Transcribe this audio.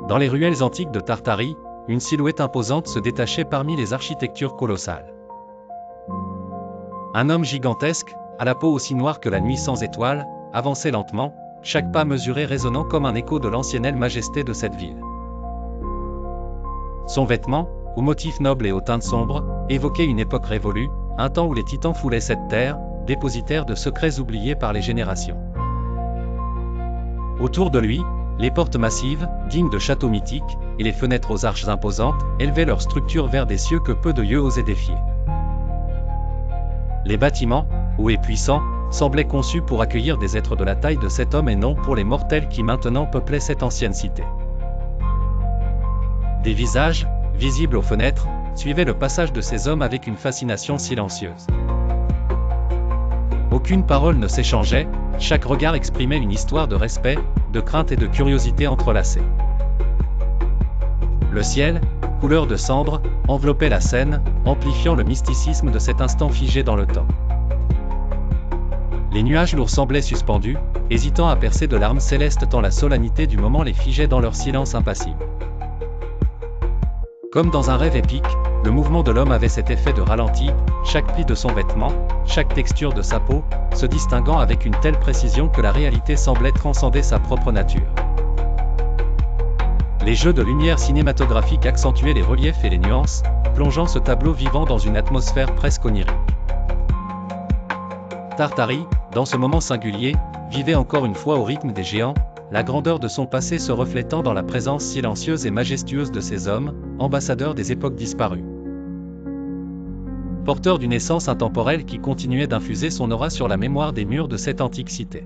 Dans les ruelles antiques de Tartarie, une silhouette imposante se détachait parmi les architectures colossales. Un homme gigantesque, à la peau aussi noire que la nuit sans étoiles, avançait lentement, chaque pas mesuré résonnant comme un écho de l'ancienne majesté de cette ville. Son vêtement, aux motifs nobles et aux teintes sombres, évoquait une époque révolue, un temps où les titans foulaient cette terre, dépositaire de secrets oubliés par les générations. Autour de lui, les portes massives, dignes de châteaux mythiques, et les fenêtres aux arches imposantes, élevaient leur structure vers des cieux que peu de yeux osaient défier. Les bâtiments, hauts et puissants, semblaient conçus pour accueillir des êtres de la taille de cet homme et non pour les mortels qui maintenant peuplaient cette ancienne cité. Des visages, visibles aux fenêtres, suivaient le passage de ces hommes avec une fascination silencieuse. Aucune parole ne s'échangeait, chaque regard exprimait une histoire de respect, de crainte et de curiosité entrelacées. Le ciel, couleur de cendre, enveloppait la scène, amplifiant le mysticisme de cet instant figé dans le temps. Les nuages lourds semblaient suspendus, hésitant à percer de larmes célestes tant la solennité du moment les figeait dans leur silence impassible. Comme dans un rêve épique, le mouvement de l'homme avait cet effet de ralenti, chaque pli de son vêtement, chaque texture de sa peau, se distinguant avec une telle précision que la réalité semblait transcender sa propre nature. Les jeux de lumière cinématographique accentuaient les reliefs et les nuances, plongeant ce tableau vivant dans une atmosphère presque onirique. Tartarie, dans ce moment singulier, vivait encore une fois au rythme des géants, la grandeur de son passé se reflétant dans la présence silencieuse et majestueuse de ces hommes, ambassadeurs des époques disparues. Porteurs d'une essence intemporelle qui continuait d'infuser son aura sur la mémoire des murs de cette antique cité.